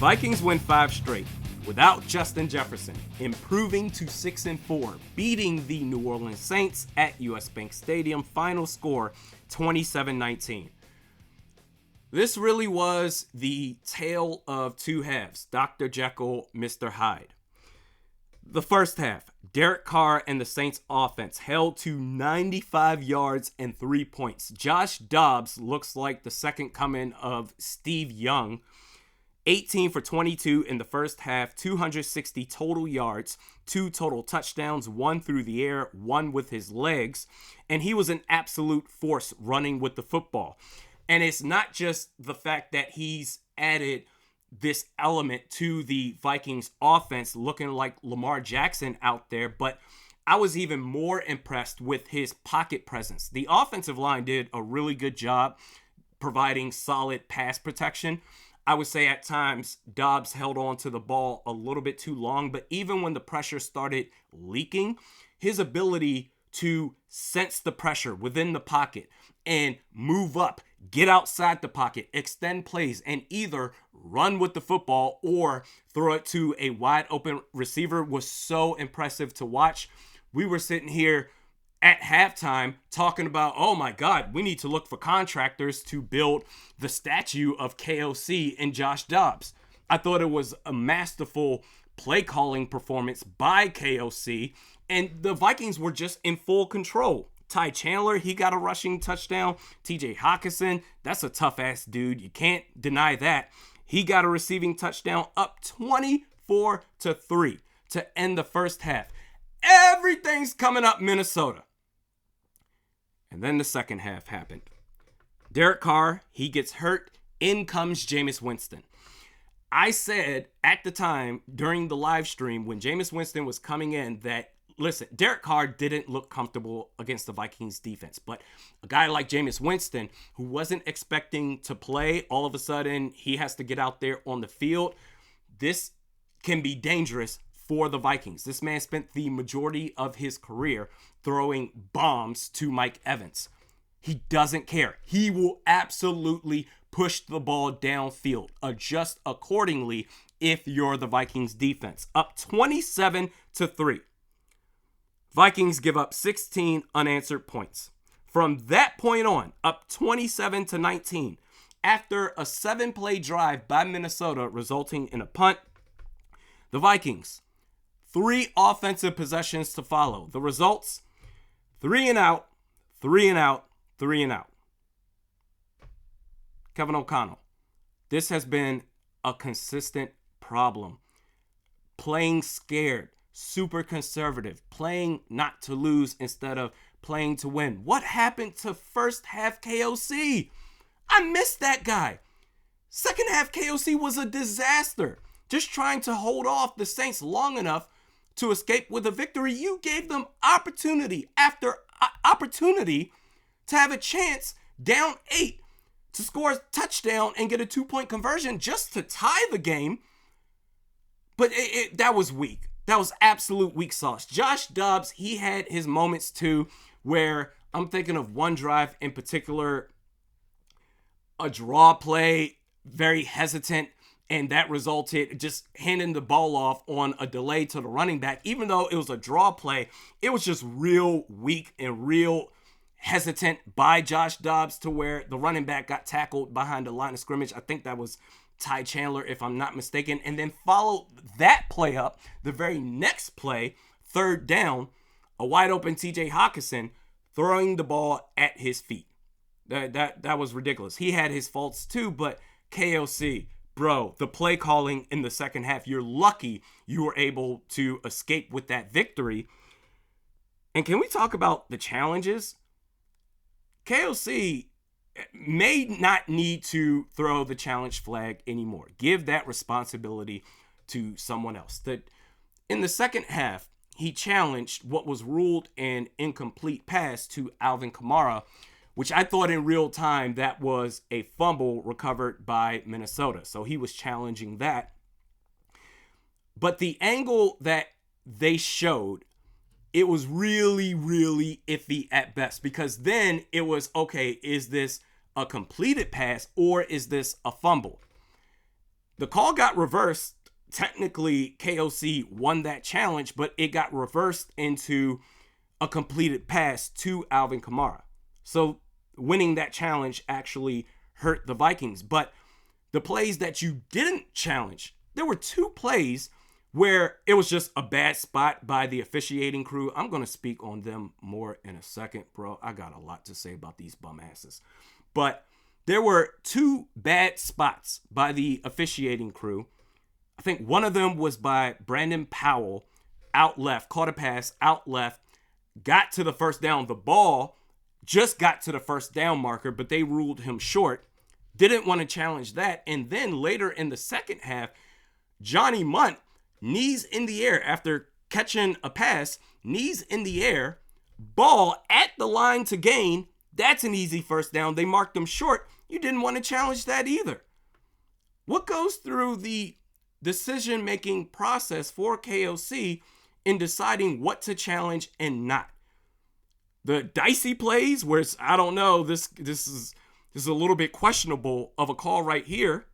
Vikings win 5 straight without Justin Jefferson, improving to 6-4, beating the New Orleans Saints at US Bank Stadium. Final score 27-19. This really was the tale of two halves, Dr. Jekyll, Mr. Hyde. The first half, Derek Carr and the Saints offense held to 95 yards and 3 points. Josh Dobbs looks like the second coming of Steve Young. 18 for 22 in the first half, 260 total yards, 2 total touchdowns, 1 through the air, 1 with his legs, and he was an absolute force running with the football. And it's not just the fact that he's added this element to the Vikings offense looking like Lamar Jackson out there, but I was even more impressed with his pocket presence. The offensive line did a really good job providing solid pass protection. I would say at times Dobbs held on to the ball a little bit too long, but even when the pressure started leaking, his ability to sense the pressure within the pocket and move up, get outside the pocket, extend plays, and either run with the football or throw it to a wide open receiver was so impressive to watch. We were sitting here at halftime talking about, oh my God, we need to look for contractors to build the statue of KOC and Josh Dobbs. I thought it was a masterful play calling performance by KOC, and the Vikings were just in full control. Ty Chandler, he got a rushing touchdown. TJ Hawkinson, that's a tough-ass dude. You can't deny that. He got a receiving touchdown, up 24-3 to end the first half. Everything's coming up Minnesota. And then the second half happened. Derek Carr, he gets hurt. In comes Jameis Winston. I said at the time during the live stream when Jameis Winston was coming in that, listen, Derek Carr didn't look comfortable against the Vikings defense, but a guy like Jameis Winston, who wasn't expecting to play, all of a sudden he has to get out there on the field. This can be dangerous for the Vikings. This man spent the majority of his career throwing bombs to Mike Evans. He doesn't care. He will absolutely push the ball downfield. Adjust accordingly if you're the Vikings defense. Up 27-3. Vikings give up 16 unanswered points. From that point on, up 27-19. After a 7-play drive by Minnesota resulting in a punt, the Vikings, 3 offensive possessions to follow. The results, 3 and out, 3 and out, 3 and out. Kevin O'Connell, this has been a consistent problem. Playing scared, super conservative, playing not to lose instead of playing to win. What happened to first half KOC? I missed that guy. Second half KOC was a disaster. Just trying to hold off the Saints long enough to escape with a victory. You gave them opportunity after opportunity to have a chance down 8 to score a touchdown and get a 2-point conversion just to tie the game. But that was weak. That was absolute weak sauce. Josh Dobbs, he had his moments too, where I'm thinking of one drive in particular, a draw play, very hesitant, and that resulted just handing the ball off on a delay to the running back. Even though it was a draw play, it was just real weak and real hesitant by Josh Dobbs to where the running back got tackled behind the line of scrimmage. I think that was Ty Chandler, if I'm not mistaken, and then followed that play up, the very next play, third down, a wide open TJ Hawkinson throwing the ball at his feet. That was ridiculous. He had his faults too, but KOC, bro, the play calling in the second half, you're lucky you were able to escape with that victory. And can we talk about the challenges? KOC may not need to throw the challenge flag anymore. Give that responsibility to someone else. In the second half, he challenged what was ruled an incomplete pass to Alvin Kamara, which I thought in real time that was a fumble recovered by Minnesota. So he was challenging that. But the angle that they showed, it was really, really iffy at best, because then it was, okay, is this a completed pass or is this a fumble? The call got reversed. Technically, KOC won that challenge, but it got reversed into a completed pass to Alvin Kamara. So winning that challenge actually hurt the Vikings. But the plays that you didn't challenge, there were 2 plays where it was just a bad spot by the officiating crew. I'm going to speak on them more in a second, bro. I got a lot to say about these bum asses. But there were 2 bad spots by the officiating crew. I think one of them was by Brandon Powell, out left, caught a pass, out left, got to the first down. The ball just got to the first down marker, but they ruled him short. Didn't want to challenge that. And then later in the second half, Johnny Munt, knees in the air after catching a pass, knees in the air, ball at the line to gain. That's an easy first down. They marked him short. You didn't want to challenge that either. What goes through the decision-making process for KOC in deciding what to challenge and not? The dicey plays where it's, I don't know, this is a little bit questionable of a call right here.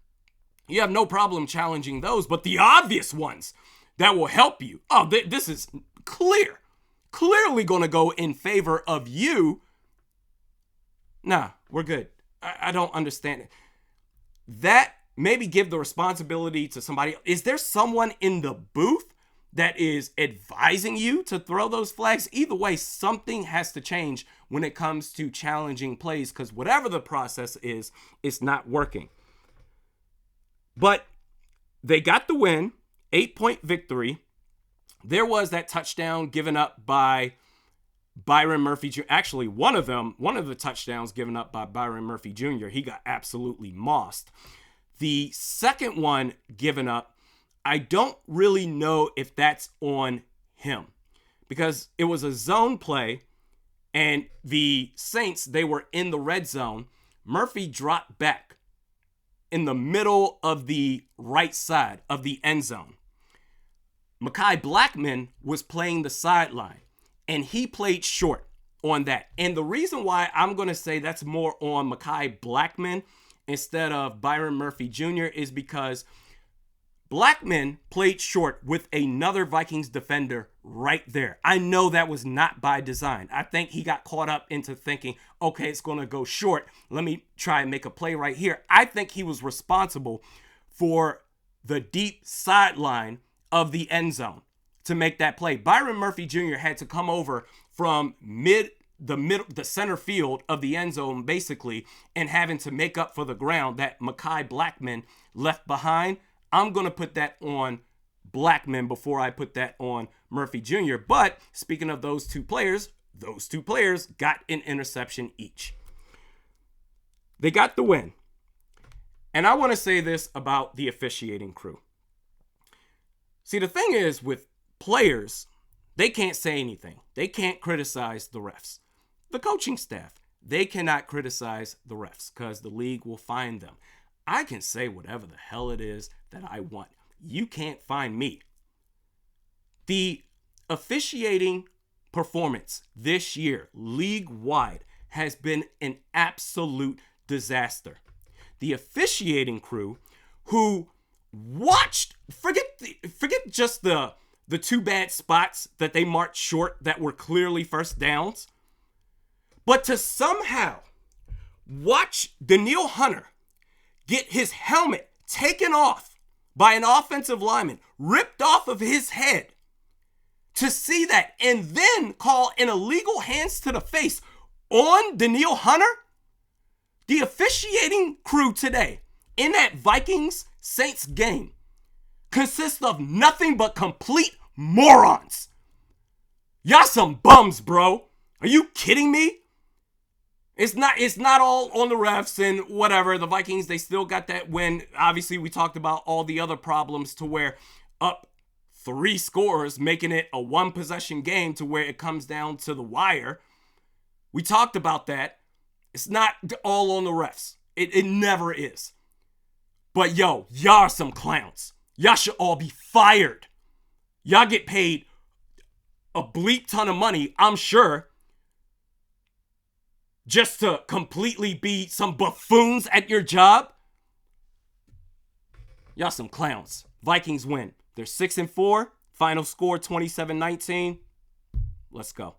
You have no problem challenging those, but the obvious ones that will help you, this is clearly going to go in favor of you. Nah, we're good. I don't understand it. That maybe give the responsibility to somebody. Is there someone in the booth that is advising you to throw those flags? Either way, something has to change when it comes to challenging plays, because whatever the process is, it's not working. But they got the win, 8-point victory. There was that touchdown given up by Byron Murphy Jr. Actually, one of the touchdowns given up by Byron Murphy Jr., he got absolutely mossed. The second one given up, I don't really know if that's on him, because it was a zone play and the Saints, they were in the red zone. Murphy dropped back in the middle of the right side of the end zone. Mekhi Blackmon was playing the sideline, and he played short on that. And the reason why I'm going to say that's more on Mekhi Blackmon instead of Byron Murphy Jr. is because Blackmon played short with another Vikings defender right there. I know that was not by design. I think he got caught up into thinking, okay, it's going to go short. Let me try and make a play right here. I think he was responsible for the deep sideline of the end zone to make that play. Byron Murphy Jr. had to come over from the center field of the end zone, basically, and having to make up for the ground that Mekhi Blackmon left behind. I'm going to put that on Blackmon before I put that on Murphy Jr. But speaking of those two players got an interception each. They got the win. And I want to say this about the officiating crew. See, the thing is with players, they can't say anything. They can't criticize the refs. The coaching staff, they cannot criticize the refs because the league will fine them. I can say whatever the hell it is that I want. You can't find me. The officiating performance this year, league-wide, has been an absolute disaster. The officiating crew who watched, forget just the two bad spots that they marked short that were clearly first downs, but to somehow watch Danielle Hunter get his helmet taken off by an offensive lineman, ripped off of his head, to see that and then call an illegal hands to the face on Danielle Hunter. The officiating crew today in that Vikings-Saints game consists of nothing but complete morons. Y'all some bums, bro. Are you kidding me? It's not all on the refs and whatever. The Vikings, they still got that win. Obviously, we talked about all the other problems to where up 3 scores, making it a 1-possession game to where it comes down to the wire. We talked about that. It's not all on the refs. It never is. But yo, y'all are some clowns. Y'all should all be fired. Y'all get paid a bleep ton of money, I'm sure, just to completely be some buffoons at your job. Y'all some clowns. Vikings win. They're 6-4. Final score 27-19. Let's go.